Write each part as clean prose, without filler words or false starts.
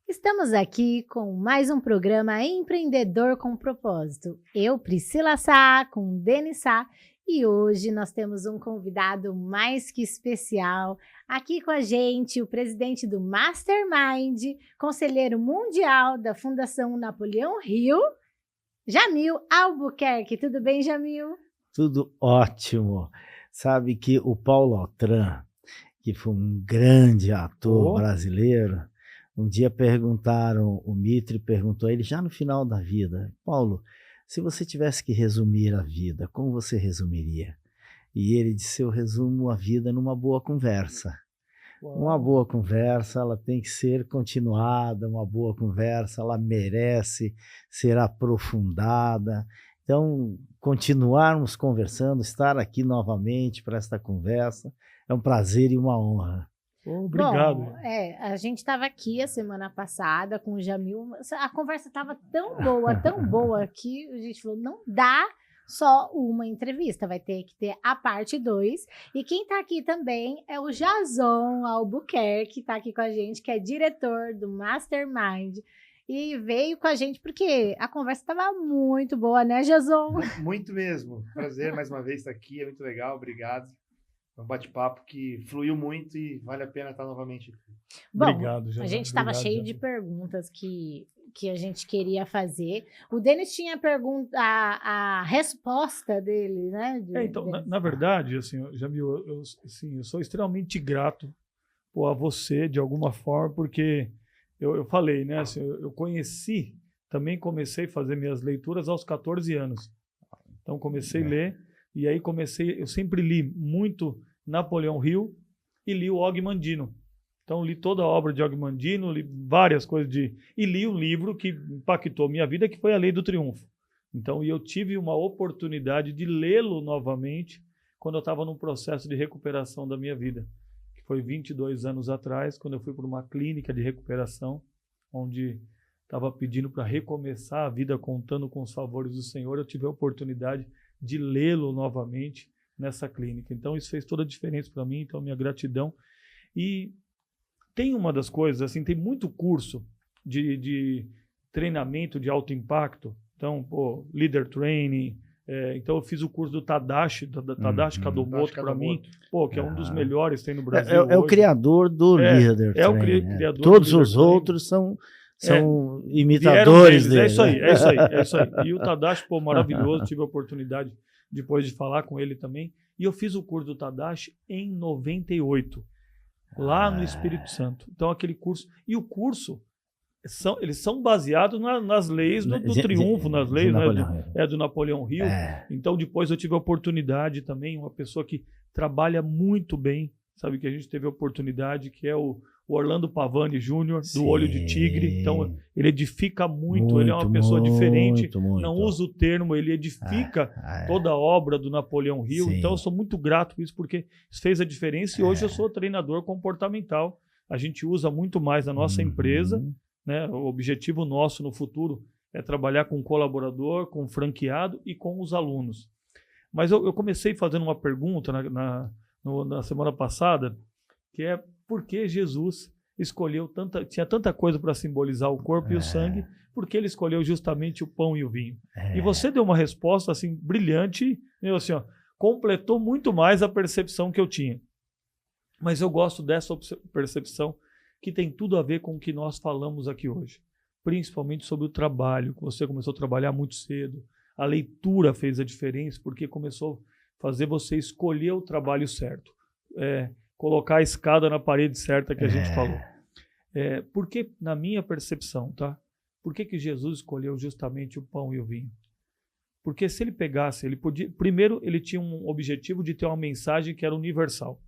Estamos aqui com mais um programa Empreendedor com Propósito. Eu, Priscila Sá, com Denis Sá, e hoje nós temos um convidado mais que especial. Aqui com a gente, o presidente do Mastermind, conselheiro mundial da Fundação Napoleão Hill, Jamil Albuquerque. Tudo bem, Jamil? Tudo ótimo. Sabe que o Paulo Altran, que foi um grande ator brasileiro, um dia o Mitre perguntou a ele, já no final da vida, Paulo, se você tivesse que resumir a vida, como você resumiria? E ele disse, eu resumo a vida numa boa conversa. Uma boa conversa, ela tem que ser continuada, uma boa conversa, ela merece ser aprofundada. Então, continuarmos conversando, estar aqui novamente para esta conversa, é um prazer e uma honra. Obrigado. Bom, a gente estava aqui a semana passada com o Jamil, a conversa estava tão boa, que a gente falou, não dá só uma entrevista, vai ter que ter a parte 2. E quem está aqui também é o Jason Albuquerque, que está aqui com a gente, que é diretor do Mastermind. E veio com a gente porque a conversa estava muito boa, né, Jason? Muito mesmo. Prazer mais uma vez estar aqui, é muito legal, obrigado. É um bate-papo que fluiu muito e vale a pena estar novamente aqui. Bom, obrigado, a gente estava cheio de perguntas que a gente queria fazer. O Denis tinha a resposta dele, né? Então, na verdade, assim, Jamil, eu sou extremamente grato a você, de alguma forma, porque eu falei, né? Assim, eu comecei a fazer minhas leituras aos 14 anos. Então, comecei a ler. E aí eu sempre li muito Napoleão Hill e li o Og Mandino. Então li toda a obra de Og Mandino, li várias coisas e li um livro que impactou minha vida, que foi A Lei do Triunfo. Então eu tive uma oportunidade de lê-lo novamente quando eu estava num processo de recuperação da minha vida, que foi 22 anos atrás, quando eu fui para uma clínica de recuperação, onde estava pedindo para recomeçar a vida contando com os favores do Senhor. Eu tive a oportunidade de lê-lo novamente nessa clínica. Então, isso fez toda a diferença para mim, então, minha gratidão. E tem uma das coisas, assim, tem muito curso de treinamento de alto impacto, então, Leader Training, então eu fiz o curso do Tadashi Kadomoto para mim, que é um dos melhores que tem no Brasil É o criador do Leader Training. É o criador Todos os outros são imitadores dele. É isso aí. E o Tadashi, maravilhoso, tive a oportunidade depois de falar com ele também. E eu fiz o curso do Tadashi em 98, lá no Espírito Santo. Então, aquele curso. E o curso, eles são baseados nas leis do triunfo, nas leis do Napoleão Hill. Então, depois eu tive a oportunidade também, uma pessoa que trabalha muito bem, sabe, que a gente teve a oportunidade, que é o Orlando Pavani Jr., do Olho de Tigre. Então, ele edifica muito, ele é uma pessoa diferente, não usa o termo, ele edifica toda a obra do Napoleão Hill. Então, eu sou muito grato por isso, porque isso fez a diferença. E hoje eu sou treinador comportamental. A gente usa muito mais na nossa empresa, né? O objetivo nosso no futuro é trabalhar com colaborador, com franqueado e com os alunos. Mas eu comecei fazendo uma pergunta na semana passada, que é por que Jesus escolheu tinha tanta coisa para simbolizar o corpo e o sangue, porque ele escolheu justamente o pão e o vinho. E você deu uma resposta assim brilhante, assim, completou muito mais a percepção que eu tinha. Mas eu gosto dessa percepção que tem tudo a ver com o que nós falamos aqui hoje, principalmente sobre o trabalho, que você começou a trabalhar muito cedo. A leitura fez a diferença, porque começou a fazer você escolher o trabalho certo. Colocar a escada na parede certa que a gente falou. Porque, na minha percepção, tá? Por que Jesus escolheu justamente o pão e o vinho? Porque se ele pegasse, ele podia... Primeiro, ele tinha um objetivo de ter uma mensagem que era universal.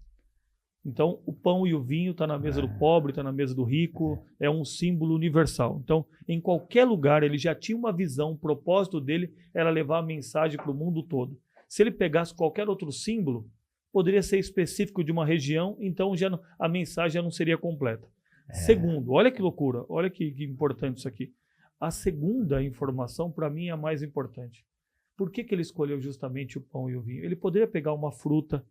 Então, o pão e o vinho está na mesa do pobre, está na mesa do rico, é um símbolo universal. Então, em qualquer lugar, ele já tinha uma visão, o propósito dele era levar a mensagem para o mundo todo. Se ele pegasse qualquer outro símbolo, poderia ser específico de uma região, então a mensagem já não seria completa. Segundo, olha que loucura, olha que importante isso aqui. A segunda informação, para mim, é a mais importante. Por que ele escolheu justamente o pão e o vinho? Ele poderia pegar uma fruta,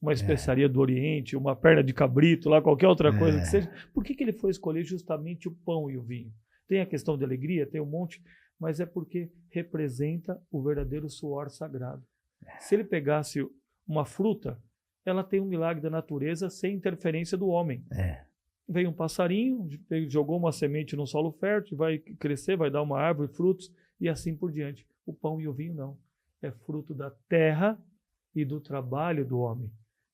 uma especiaria do Oriente, uma perna de cabrito, lá qualquer outra coisa que seja. Por que ele foi escolher justamente o pão e o vinho? Tem a questão de alegria, tem um monte, mas é porque representa o verdadeiro suor sagrado. Se ele pegasse uma fruta, ela tem um milagre da natureza sem interferência do homem. Veio um passarinho, jogou uma semente no solo fértil, vai crescer, vai dar uma árvore, frutos, e assim por diante. O pão e o vinho não. É fruto da terra e do trabalho do homem,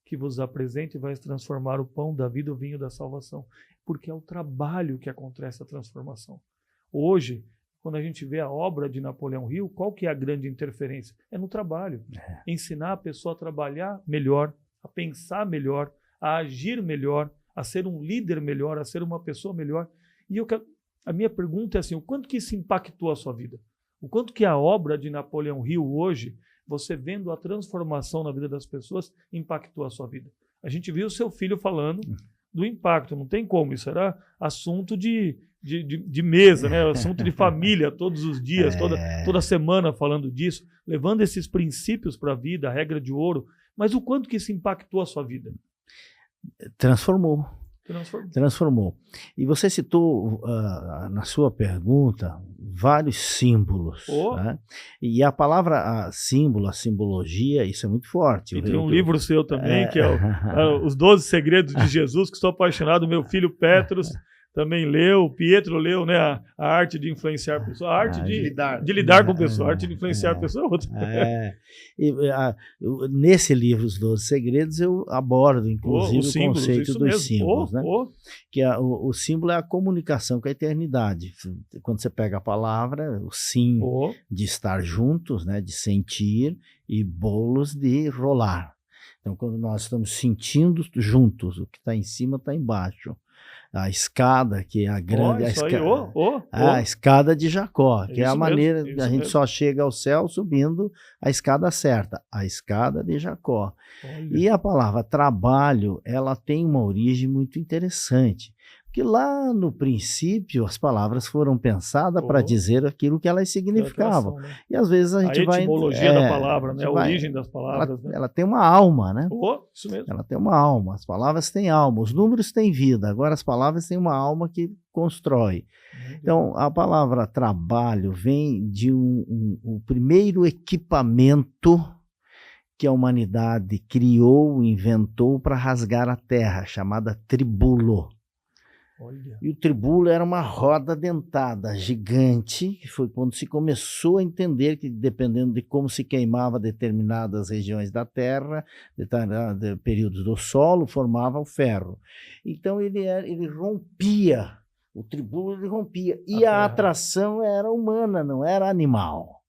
que vos apresenta e vai transformar o pão da vida, o vinho da salvação. Porque é o trabalho que acontece a transformação. Hoje, quando a gente vê a obra de Napoleão Hill, qual que é a grande interferência? É no trabalho. Ensinar a pessoa a trabalhar melhor, a pensar melhor, a agir melhor, a ser um líder melhor, a ser uma pessoa melhor. E a minha pergunta é assim, o quanto que isso impactou a sua vida? O quanto que a obra de Napoleão Hill hoje, você vendo a transformação na vida das pessoas, impactou a sua vida? A gente viu o seu filho falando do impacto, não tem como, isso era assunto de mesa, né? Assunto de família, todos os dias, toda semana falando disso, levando esses princípios para a vida, a regra de ouro. Mas o quanto que isso impactou a sua vida? Transformou. E você citou na sua pergunta vários símbolos. Né? E a palavra símbolo, a simbologia, isso é muito forte. E tem um livro seu também, que é Os 12 Segredos de Jesus, que estou apaixonado. Meu filho Petros também leu, o Pietro leu, né, a arte de influenciar pessoas, a arte de lidar com pessoas, a arte de influenciar pessoas é outra. Nesse livro, Os 12 Segredos, eu abordo, inclusive, o conceito dos símbolos. Né? Que o símbolo é a comunicação com a eternidade. Quando você pega a palavra, o sim de estar juntos, né, de sentir, e bolos de rolar. Então, quando nós estamos sentindo juntos, o que está em cima está embaixo. A escada, que é a grande... a escada de Jacó, que é a maneira... A gente só chega ao céu subindo a escada certa. A escada de Jacó. Olha. E a palavra trabalho, ela tem uma origem muito interessante. Porque lá no princípio as palavras foram pensadas para dizer aquilo que elas significavam. Né? E às vezes a gente vai... A etimologia da palavra, né? A origem das palavras. Ela tem uma alma, né? Isso mesmo. Ela tem uma alma. As palavras têm alma. Os números têm vida. Agora as palavras têm uma alma que constrói. Então a palavra trabalho vem de o primeiro equipamento que a humanidade criou, inventou para rasgar a terra, chamada tribulo. Olha. E o tribulo era uma roda dentada gigante, que foi quando se começou a entender que, dependendo de como se queimava determinadas regiões da terra, determinados períodos do solo, formava o ferro. Então ele rompia, o tribulo ele rompia, e a atração era humana, não era animal.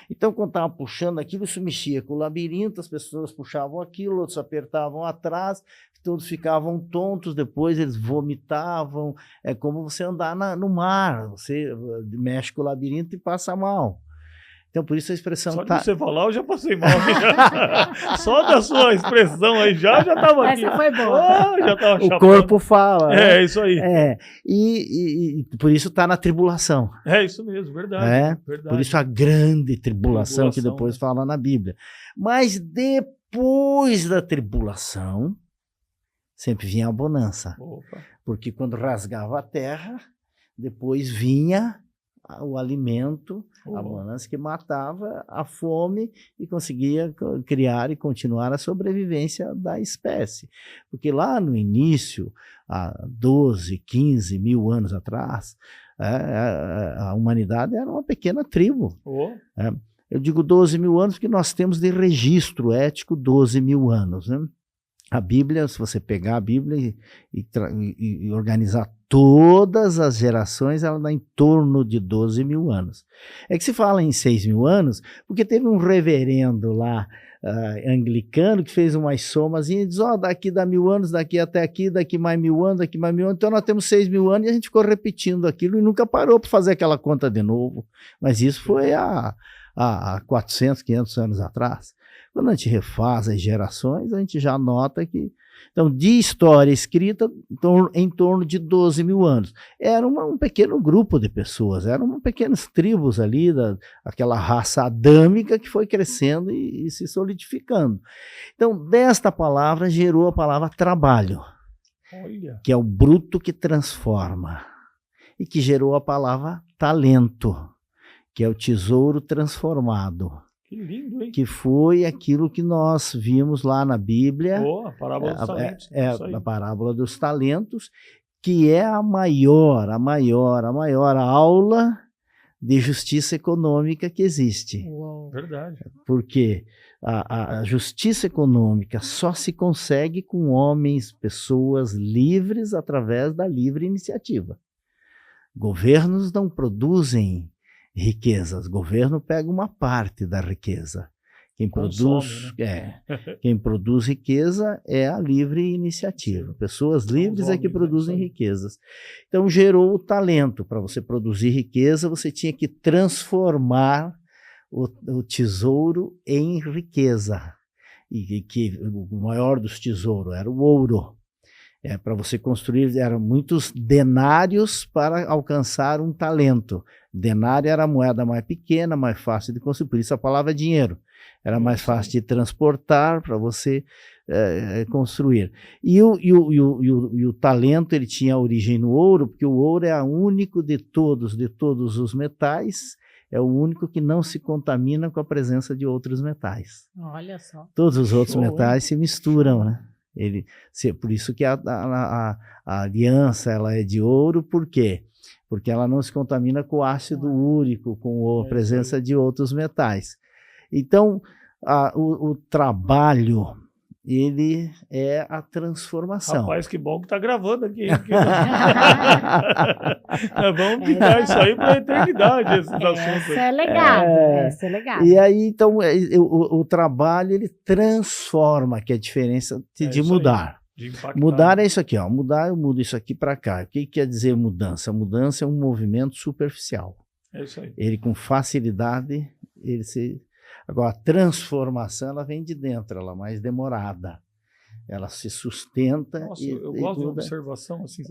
Então, quando estava puxando aquilo, isso mexia com o labirinto, as pessoas puxavam aquilo, outros apertavam atrás, todos ficavam tontos, depois eles vomitavam. É como você andar no mar, você mexe com o labirinto e passa mal. Então, por isso a expressão... Só de você falar, eu já passei mal. Só da sua expressão aí, já estava aqui. Essa foi boa. Já tava o corpo fala. É isso aí. E por isso está na tribulação. É isso mesmo, verdade. Verdade. Por isso a grande tribulação que depois fala na Bíblia. Mas depois da tribulação, sempre vinha a bonança. Opa. Porque quando rasgava a terra, depois vinha o alimento, a bonança que matava a fome e conseguia criar e continuar a sobrevivência da espécie. Porque lá no início, há 12, 15 mil anos atrás, a humanidade era uma pequena tribo. Eu digo 12 mil anos porque nós temos de registro ético 12 mil anos, né? A Bíblia, se você pegar a Bíblia e organizar todas as gerações, ela dá em torno de 12 mil anos. É que se fala em 6 mil anos, porque teve um reverendo lá, anglicano, que fez umas somazinhas e diz, daqui dá 1000 anos, daqui até aqui, daqui mais 1000 anos, daqui mais 1000 anos, então nós temos 6 mil anos, e a gente ficou repetindo aquilo e nunca parou para fazer aquela conta de novo. Mas isso foi há 400, 500 anos atrás. Quando a gente refaz as gerações, a gente já nota que... Então, de história escrita, em torno de 12 mil anos. Era um pequeno grupo de pessoas, eram pequenas tribos ali, aquela raça adâmica que foi crescendo e se solidificando. Então, desta palavra gerou a palavra trabalho, Olha. que é o bruto que transforma, e que gerou a palavra talento, que é o tesouro transformado. Que lindo, hein? Que foi aquilo que nós vimos lá na Bíblia, A parábola dos talentos. a parábola dos talentos, que é a maior aula de justiça econômica que existe. Uou. Verdade. Porque a justiça econômica só se consegue com homens, pessoas livres através da livre iniciativa. Governos não produzem riquezas, o governo pega uma parte da riqueza. Quem produz riqueza é a livre iniciativa. Pessoas livres é que produzem riquezas. Então gerou o talento. Para você produzir riqueza, você tinha que transformar o tesouro em riqueza. E que o maior dos tesouros era o ouro. Para você construir, eram muitos denários para alcançar um talento. Denário era a moeda mais pequena, mais fácil de construir, por isso a palavra dinheiro. Era mais fácil de transportar para você construir. E o talento, ele tinha origem no ouro, porque o ouro é o único de todos os metais, é o único que não se contamina com a presença de outros metais. Olha só. Todos os outros metais se misturam, né? Por isso que a aliança ela é de ouro, por quê? Porque ela não se contamina com o ácido úrico, com a presença de outros metais. Então, o trabalho, ele é a transformação. Rapaz, que bom que está gravando aqui. Vamos ficar isso aí para a eternidade, esses assuntos. Esse é legado, esse é legado. E aí, então, o trabalho, ele transforma, que é a diferença de mudar. Mudar é isso aqui, ó. Mudar, eu mudo isso aqui para cá. O que quer dizer mudança? Mudança é um movimento superficial. É isso aí. Ele, com facilidade, Agora, a transformação, ela vem de dentro, ela é mais demorada. Ela se sustenta. Nossa, eu gosto de uma observação, assim,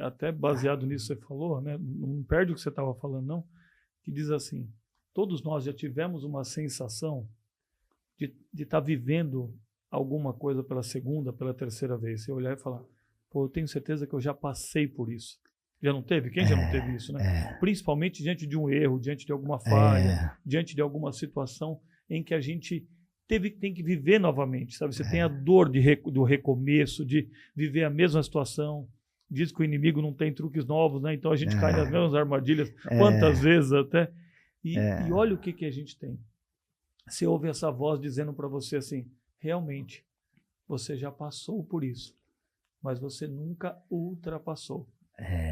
até baseado nisso que você falou, né? Não perde o que você estava falando, não. Que diz assim, todos nós já tivemos uma sensação de estar vivendo alguma coisa pela segunda, pela terceira vez. Você olhar e falar, pô, eu tenho certeza que eu já passei por isso. Já não teve? Quem já não teve isso, né? Principalmente diante de um erro, diante de alguma falha, diante de alguma situação em que a gente tem que viver novamente, sabe? Você tem a dor do recomeço, de viver a mesma situação. Diz que o inimigo não tem truques novos, né? Então a gente cai nas mesmas armadilhas, quantas vezes até. E olha o que a gente tem. Você ouve essa voz dizendo para você assim, realmente, você já passou por isso, mas você nunca ultrapassou.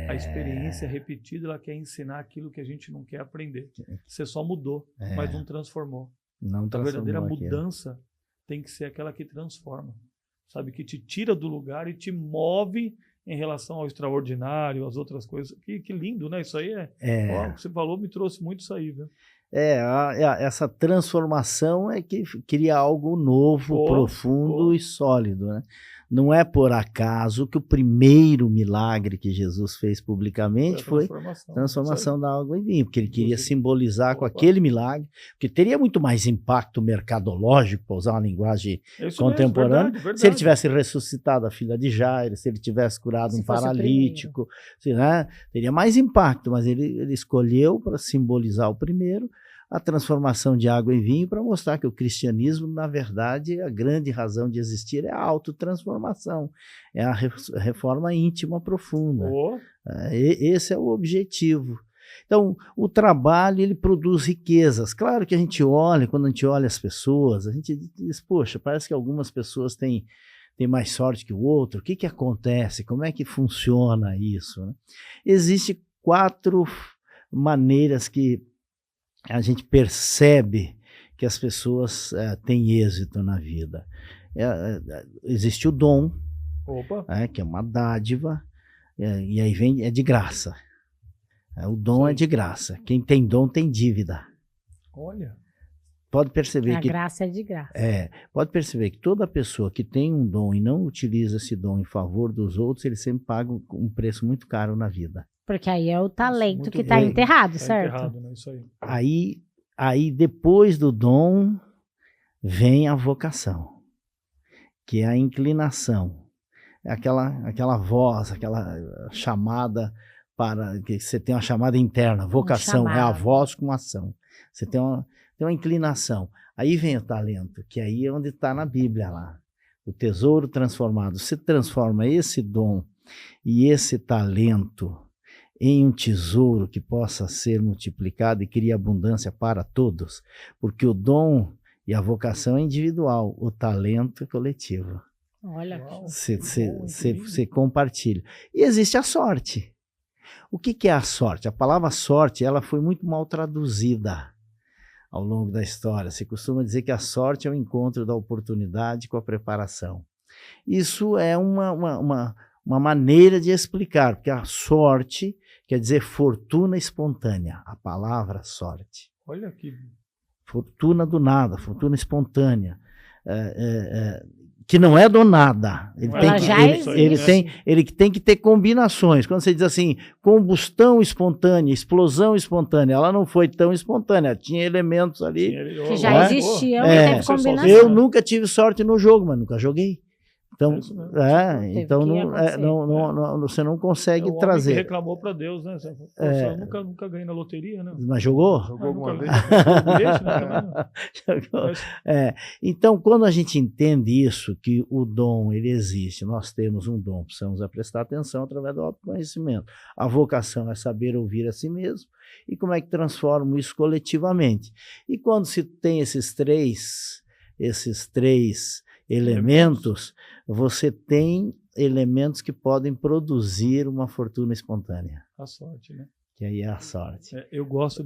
A experiência repetida, ela quer ensinar aquilo que a gente não quer aprender. Você só mudou, mas não transformou. A verdadeira mudança tem que ser aquela que transforma, sabe? Que te tira do lugar e te move em relação ao extraordinário, às outras coisas. Que lindo, né? Isso aí o que você falou me trouxe muito isso aí, viu? Essa transformação é que cria algo novo, profundo e sólido, né? Não é por acaso que o primeiro milagre que Jesus fez publicamente foi a transformação da água em vinho, porque ele queria simbolizar com aquele milagre, porque teria muito mais impacto mercadológico, para usar uma linguagem contemporânea, verdade. Se ele tivesse ressuscitado a filha de Jairo, se ele tivesse curado um paralítico, né? Teria mais impacto, mas ele escolheu para simbolizar o primeiro, a transformação de água em vinho, para mostrar que o cristianismo, na verdade, a grande razão de existir é a autotransformação, é a reforma íntima profunda. Esse é o objetivo. Então, o trabalho, ele produz riquezas. Claro que quando a gente olha as pessoas, a gente diz, poxa, parece que algumas pessoas têm tem mais sorte que o outro? O que acontece? Como é que funciona isso, né? Existem 4 maneiras que a gente percebe que as pessoas têm êxito na vida. Existe o dom, que é uma dádiva, e aí é de graça. O dom é de graça. Quem tem dom tem dívida. Olha. Pode perceber a graça é de graça. Pode perceber que toda pessoa que tem um dom e não utiliza esse dom em favor dos outros, ele sempre paga um preço muito caro na vida. Porque aí é o talento que está enterrado, certo? Enterrado, né? Isso aí. Aí depois do dom vem a vocação, que é a inclinação, aquela voz, aquela chamada para que você tem uma chamada interna. Vocação é a voz com ação. Você tem uma inclinação. Aí vem o talento, que aí é onde está na Bíblia lá. O tesouro transformado. Você transforma esse dom e esse talento em um tesouro que possa ser multiplicado e cria abundância para todos. Porque o dom e a vocação é individual, o talento é coletivo. Olha, você compartilha. E existe a sorte. O que é a sorte? A palavra sorte, ela foi muito mal traduzida ao longo da história. Se costuma dizer que a sorte é o encontro da oportunidade com a preparação. Isso é uma maneira de explicar, porque a sorte quer dizer fortuna espontânea, a palavra sorte. Olha que... Fortuna do nada, fortuna espontânea. Que não é do nada. Ele tem que ter combinações. Quando você diz assim, combustão espontânea, explosão espontânea, ela não foi tão espontânea, tinha elementos ali. Que já existiam e teve combinação. Eu nunca tive sorte no jogo, mas nunca joguei. Então, você não consegue trazer. Que reclamou para Deus, né? Eu nunca ganhei na loteria, né? Mas jogou? Jogou alguma vez? Então, quando a gente entende isso, que o dom ele existe, nós temos um dom, precisamos prestar atenção através do autoconhecimento. A vocação é saber ouvir a si mesmo. E como é que transformo isso coletivamente? E quando se tem esses três elementos, você tem elementos que podem produzir uma fortuna espontânea. A sorte, né? Que aí é a sorte. Eu gosto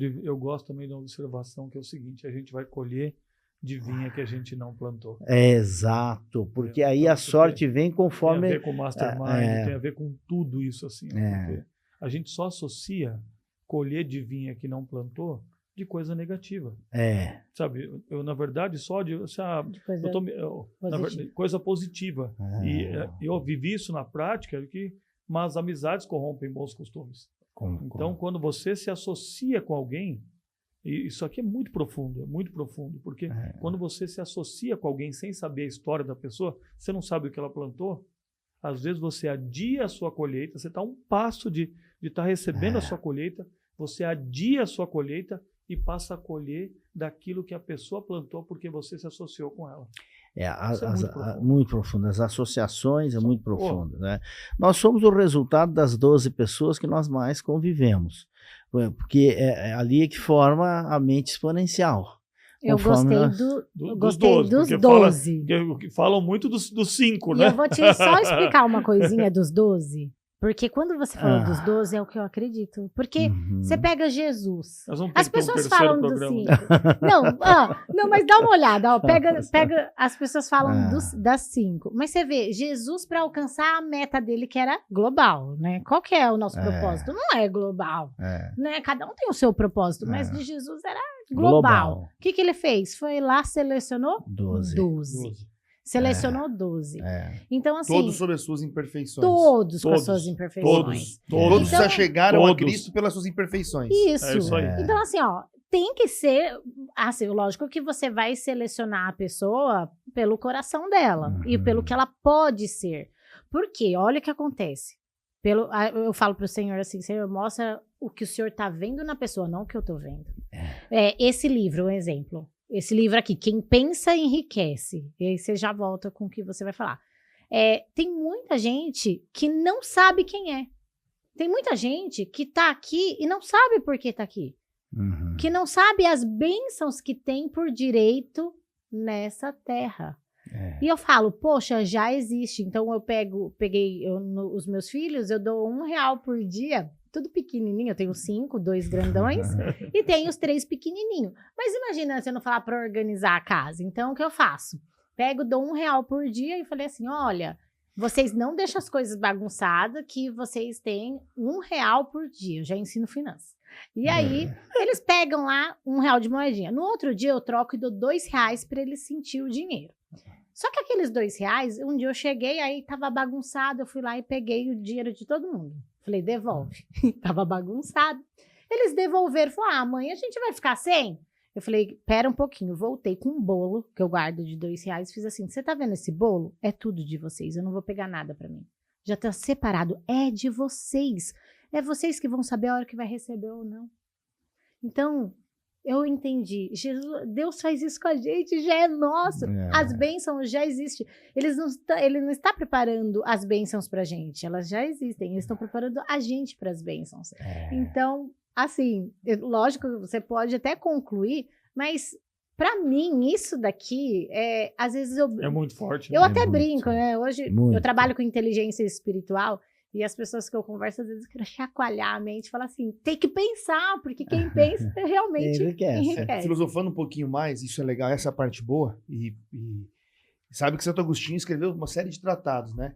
também de uma observação que é o seguinte: a gente vai colher de vinha que a gente não plantou. Exato, porque aí a sorte vem conforme... Tem a ver com o mastermind, tem a ver com tudo isso, assim. Porque a gente só associa colher de vinha que não plantou de coisa negativa. Sabe, eu na verdade só de coisa positiva. E eu vivi isso na prática, mas amizades corrompem bons costumes. Então, quando você se associa com alguém, e isso aqui é muito profundo, porque quando você se associa com alguém sem saber a história da pessoa, você não sabe o que ela plantou, às vezes você adia a sua colheita, você está a um passo de estar recebendo a sua colheita, você adia a sua colheita e passa a colher daquilo que a pessoa plantou porque você se associou com ela. Muito profundo. As associações é muito profundo. Né? Nós somos o resultado das 12 pessoas que nós mais convivemos, porque é ali que forma a mente exponencial. Eu gostei dos 12. Falam muito dos 5, né? E eu vou te só explicar uma coisinha dos 12. Porque quando você falou dos 12, é o que eu acredito. Porque você pega Jesus. As pessoas falam dos 5. Não, mas dá uma olhada. Pega, as pessoas falam das 5. Mas você vê, Jesus, para alcançar a meta dele, que era global, né? Qual que é o nosso propósito? Não é global. Né? Cada um tem o seu propósito, mas de Jesus era global. O que ele fez? Foi lá, selecionou 12. Selecionou 12. Então, assim... Todos sobre as suas imperfeições. Todos com as suas imperfeições. Todos já chegaram a Cristo pelas suas imperfeições. Isso aí. Então, assim, tem que ser... Assim, lógico que você vai selecionar a pessoa pelo coração dela e pelo que ela pode ser. Por quê? Olha o que acontece. Eu falo para o Senhor assim, Senhor, mostra o que o Senhor está vendo na pessoa, não o que eu estou vendo. Esse livro, um exemplo. Esse livro aqui, Quem Pensa Enriquece. E aí você já volta com o que você vai falar. Tem muita gente que não sabe quem é. Tem muita gente que está aqui e não sabe por que está aqui. Que não sabe as bênçãos que tem por direito nessa terra. E eu falo, poxa, já existe. Então eu peguei os meus filhos, eu dou R$1 por dia, tudo pequenininho. Eu tenho 5, 2 grandões e tenho os 3 pequenininhos. Mas imagina se eu não falar para organizar a casa. Então o que eu faço? Dou R$1 por dia e falei assim, olha, vocês não deixam as coisas bagunçadas, que vocês têm R$1 por dia. Eu já ensino finanças. E aí, eles pegam lá R$1 de moedinha. No outro dia, eu troco e dou R$2 para eles sentir o dinheiro. Só que aqueles R$2, um dia eu cheguei, aí tava bagunçado, eu fui lá e peguei o dinheiro de todo mundo. Falei, devolve. Tava bagunçado. Eles devolveram, falaram, amanhã a gente vai ficar sem? Eu falei, pera um pouquinho, voltei com um bolo, que eu guardo de R$2, fiz assim, você tá vendo esse bolo? É tudo de vocês, eu não vou pegar nada para mim. Já tá separado, é de vocês. É vocês que vão saber a hora que vai receber ou não. Então, eu entendi. Deus faz isso com a gente, já é nosso. As bênçãos já existem. Ele não está preparando as bênçãos para a gente, elas já existem. Eles estão preparando a gente para as bênçãos. Então, assim, lógico, você pode até concluir, mas para mim, isso daqui, às vezes é muito forte. Eu até brinco, né? Hoje eu trabalho com inteligência espiritual. E as pessoas que eu converso, às vezes, quero chacoalhar a mente e falar assim, tem que pensar, porque quem pensa realmente enriquece. Filosofando um pouquinho mais, isso é legal, essa é a parte boa. E sabe que Santo Agostinho escreveu uma série de tratados, né?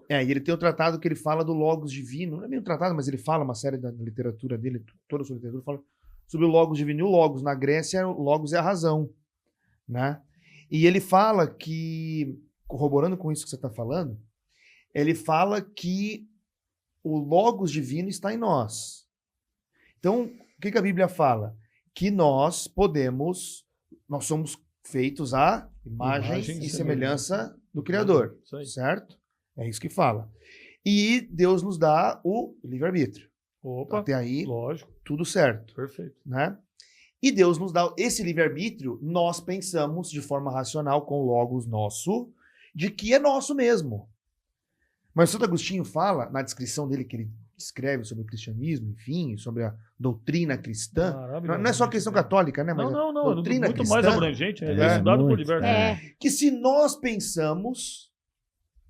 E ele tem um tratado que ele fala do Logos Divino, não é meio tratado, mas ele fala uma série da literatura dele, toda a sua literatura, fala sobre o Logos Divino. E o Logos, na Grécia, o Logos é a razão, né? E ele fala que, corroborando com isso que você está falando, ele fala que o Logos divino está em nós. Então, o que a Bíblia fala? Que nós somos feitos à imagem e semelhança do Criador, certo? É isso que fala. E Deus nos dá o livre-arbítrio. Até aí, lógico, tudo certo. Perfeito. Né? E Deus nos dá esse livre-arbítrio, nós pensamos de forma racional, com o Logos nosso, de que é nosso mesmo. Mas o Santo Agostinho fala, na descrição dele, que ele escreve sobre o cristianismo, enfim, sobre a doutrina cristã. Não é só a questão católica, né? Mas não. Doutrina muito cristã, mais abrangente, é estudado por diversos. Que se nós pensamos,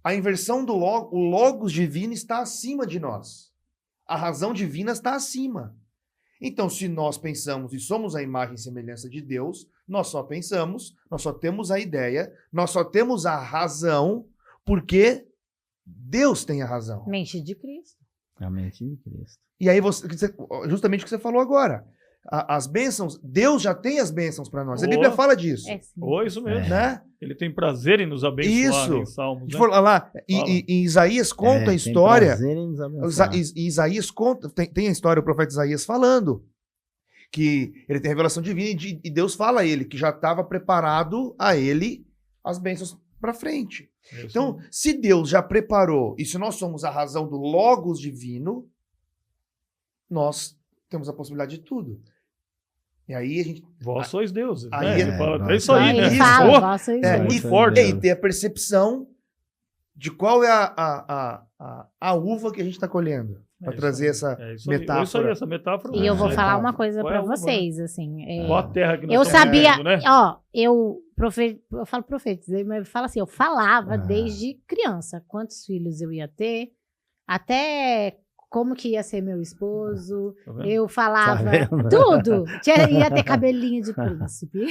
a inversão do Logos, o Logos divino está acima de nós. A razão divina está acima. Então, se nós pensamos e somos a imagem e semelhança de Deus, nós só pensamos, nós só temos a ideia, nós só temos a razão, porque Deus tem a razão. Mente de Cristo. A mente de Cristo. E aí, justamente o que você falou agora. As bênçãos, Deus já tem as bênçãos para nós. A Bíblia fala disso. Isso mesmo. Né? Ele tem prazer em nos abençoar em Salmos. Né? Lá, e Isaías conta a história. Em Isaías conta, tem a história, o profeta Isaías falando que ele tem a revelação divina e Deus fala a ele que já estava preparado a ele as bênçãos para frente. Então, se Deus já preparou, e se nós somos a razão do Logos divino, nós temos a possibilidade de tudo. E aí a gente... Vós sois deuses. Aí né? Ele fala, é isso aí, né? Ele fala, vós sois deuses. Muito forte. E ter a percepção de qual é a uva que a gente está colhendo. Para trazer essa metáfora. Isso aí, essa metáfora. E eu vou falar uma coisa para vocês, assim. Qual a terra que nós eu sabia, vivendo, né? Eu falo profetizei, mas eu falo assim, eu falava desde criança quantos filhos eu ia ter, até como que ia ser meu esposo, eu falava tudo, ia ter cabelinho de príncipe.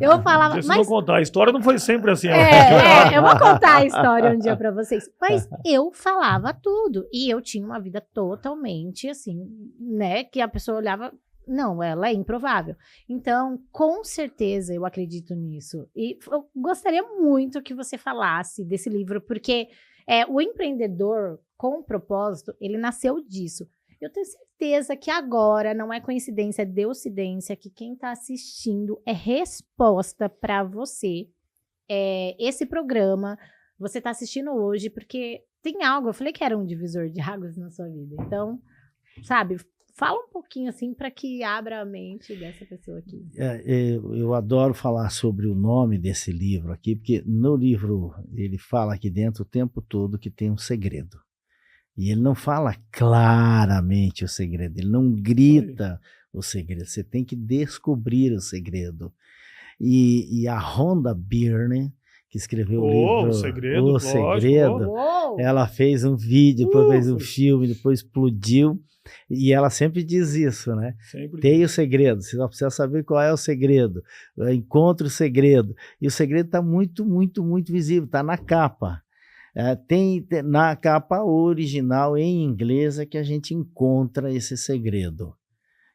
Eu falava... Mas não contar, a história não foi sempre assim. Eu vou contar a história um dia para vocês, mas eu falava tudo, e eu tinha uma vida totalmente assim, né, que a pessoa olhava... Não, ela é improvável. Então, com certeza, eu acredito nisso. E eu gostaria muito que você falasse desse livro, porque o empreendedor com propósito, ele nasceu disso. Eu tenho certeza que agora não é coincidência, é deucidência, que quem está assistindo é resposta para você. Esse programa, você está assistindo hoje, porque tem algo, eu falei que era um divisor de águas na sua vida. Então, sabe... Fala um pouquinho assim para que abra a mente dessa pessoa aqui. Eu adoro falar sobre o nome desse livro aqui, porque no livro ele fala aqui dentro o tempo todo que tem um segredo. E ele não fala claramente o segredo, ele não grita o segredo, você tem que descobrir o segredo. E a Rhonda Byrne, que escreveu o livro O Segredo, O lógico. Segredo, ela fez um vídeo, depois fez um filme, depois explodiu. E ela sempre diz isso, né? Sempre. Tem o segredo, você só precisa saber qual é o segredo. Encontre o segredo. E o segredo está muito, muito, muito visível, está na capa. Tem na capa original em inglês é que a gente encontra esse segredo.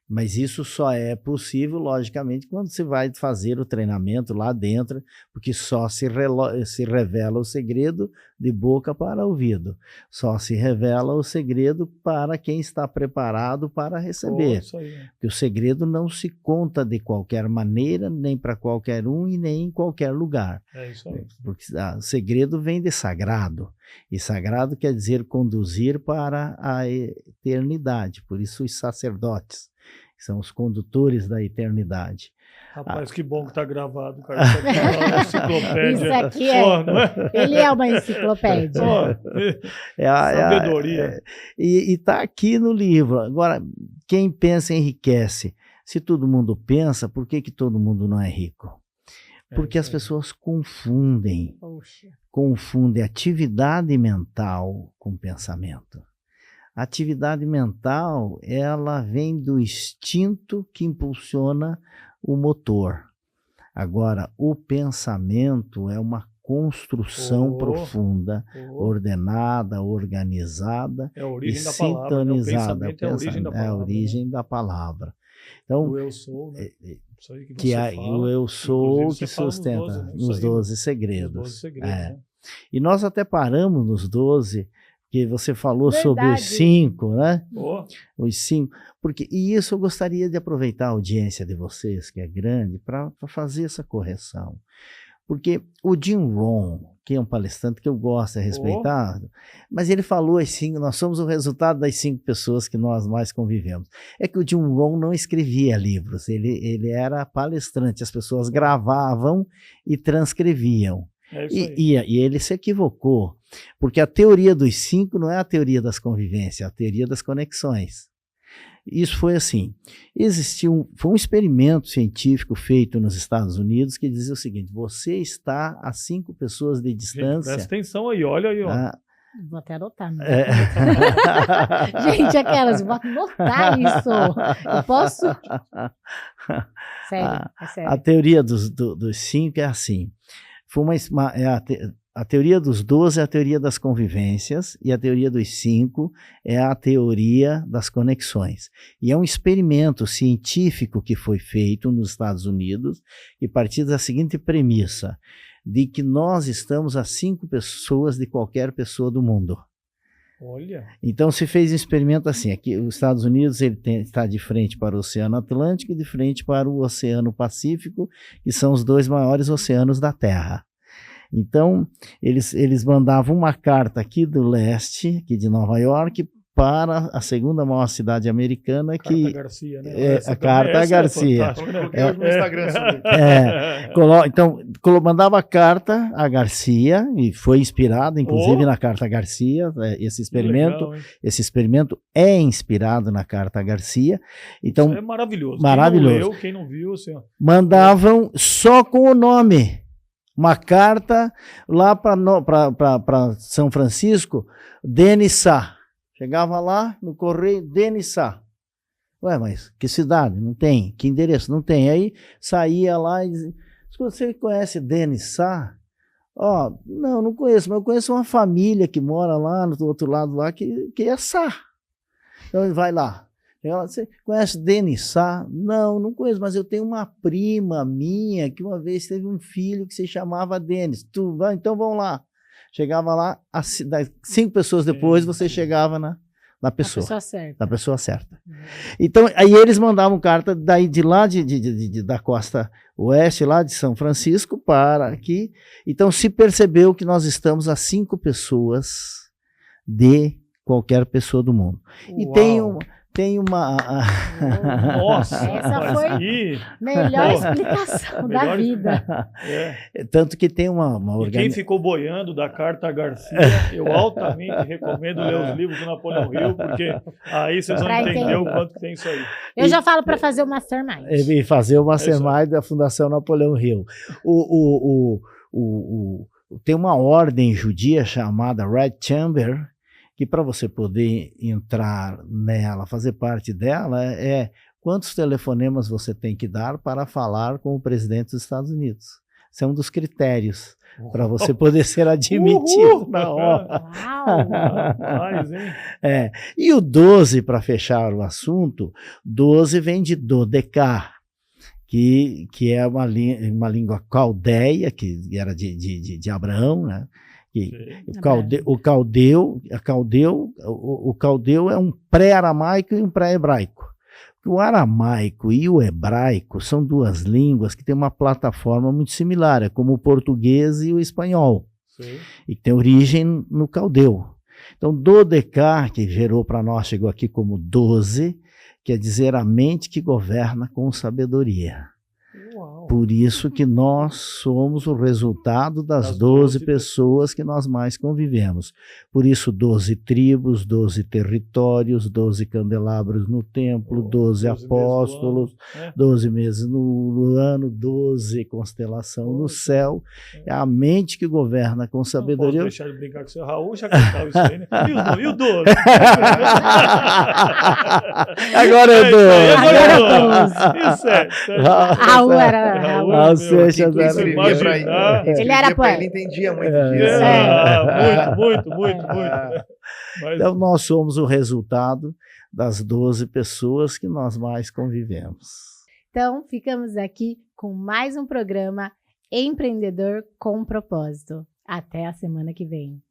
Mas isso só é possível, logicamente, quando você vai fazer o treinamento lá dentro, porque só se revela o segredo de boca para ouvido. Só se revela o segredo para quem está preparado para receber. Isso aí, né? Porque o segredo não se conta de qualquer maneira, nem para qualquer um e nem em qualquer lugar. É isso aí. Porque o segredo vem de sagrado. E sagrado quer dizer conduzir para a eternidade. Por isso os sacerdotes são os condutores da eternidade. Rapaz, que bom que tá gravado, cara. Isso aqui é uma enciclopédia. Isso aqui é. Não é? Ele é uma enciclopédia. Sabedoria. E está aqui no livro. Agora, quem pensa enriquece. Se todo mundo pensa, por que todo mundo não é rico? Porque as pessoas confundem. Poxa. Confundem atividade mental com pensamento. A atividade mental, ela vem do instinto que impulsiona o motor. Agora, o pensamento é uma construção profunda, ordenada, organizada é a origem e da palavra, né? O pensamento é a origem da palavra. É a origem da palavra. Então, o eu sou, né? Isso aí que você fala, o eu sou que sustenta nos 12 segredos. Nos 12 segredos, né? E nós até paramos nos 12, que você falou sobre os 5, né? Os 5. E isso eu gostaria de aproveitar a audiência de vocês, que é grande, para fazer essa correção. Porque o Jim Rohn, que é um palestrante que eu gosto, é respeitado, mas ele falou as 5, nós somos o resultado das 5 pessoas que nós mais convivemos. É que o Jim Rohn não escrevia livros, ele era palestrante, as pessoas gravavam e transcreviam. E ele se equivocou, porque a teoria dos 5 não é a teoria das convivências, é a teoria das conexões. Isso foi assim, foi um experimento científico feito nos Estados Unidos que dizia o seguinte: você está a 5 pessoas de distância... Gente, presta atenção aí, olha aí, ó. Vou até anotar. Gente, vou anotar isso. Eu posso? Sério, é sério. A teoria dos 5 é assim. A teoria dos 12 é a teoria das convivências e a teoria dos 5 é a teoria das conexões. E é um experimento científico que foi feito nos Estados Unidos e partiu da seguinte premissa, de que nós estamos a 5 pessoas de qualquer pessoa do mundo. Olha. Então se fez um experimento assim, aqui os Estados Unidos está de frente para o Oceano Atlântico e de frente para o Oceano Pacífico, que são os 2 maiores oceanos da Terra. Então, eles mandavam uma carta aqui do leste, aqui de Nova York, para a segunda maior cidade americana, Carta Garcia, né? A Carta Garcia. No Instagram sobre. Então, mandava a carta a Garcia, e foi inspirado, inclusive, na Carta Garcia, esse experimento. Legal, esse experimento é inspirado na Carta Garcia. Então, isso é maravilhoso. Maravilhoso. Quem não leu, quem não viu, assim, ó. Mandavam só com o nome. Uma carta lá para São Francisco, Denissá. Chegava lá no correio, Denissá. Ué, mas que cidade? Não tem. Que endereço? Não tem. Aí saía lá e dizia: você conhece Denissá? Não conheço, mas eu conheço uma família que mora lá no outro lado lá, que é Sá. Então ele vai lá. Você conhece Denissá? Não conheço, mas eu tenho uma prima minha que uma vez teve um filho que se chamava Denis. Então vamos lá. Chegava lá, 5 pessoas depois você chegava na pessoa. Na pessoa certa. Então, aí eles mandavam carta de lá da costa oeste, lá de São Francisco, para aqui. Então se percebeu que nós estamos a 5 pessoas de qualquer pessoa do mundo. E tem uma... Nossa, Essa foi a melhor explicação da vida. Tanto que tem uma E quem organização... ficou boiando da Carta Garcia, eu altamente recomendo ler os livros do Napoleão Hill, porque aí vocês vão entender o quanto que tem isso aí. Eu já falo para fazer o Mastermind. E fazer o Mastermind da Fundação Napoleão Hill. Tem uma ordem judia chamada Red Chamber, que para você poder entrar nela, fazer parte dela, quantos telefonemas você tem que dar para falar com o presidente dos Estados Unidos. Esse é um dos critérios para você poder ser admitido na hora. Rapaz, hein? E o 12, para fechar o assunto, 12 vem de Dodecar, que é uma língua caldeia, que era de Abraão, né? O caldeu é um pré-aramaico e um pré-hebraico. O aramaico e o hebraico são duas línguas que têm uma plataforma muito similar, é como o português e o espanhol, e que tem origem no caldeu. Então, Dodecar, que gerou para nós, chegou aqui como 12, quer dizer a mente que governa com sabedoria. Uau. Por isso que nós somos o resultado das 12 pessoas que nós mais convivemos. Por isso 12 tribos, 12 territórios, 12 candelabros no templo, 12 apóstolos, 12 meses no ano, 12 constelação no céu. É a mente que governa com sabedoria. Não posso deixar de brincar com o seu Raul, já cantava isso aí, né? E o 12? Agora é 12. E o 7? Raul era... Ele era poeta. Ele entendia muito disso. Muito. Então, nós somos o resultado das 12 pessoas que nós mais convivemos. Então, ficamos aqui com mais um programa Empreendedor com Propósito. Até a semana que vem.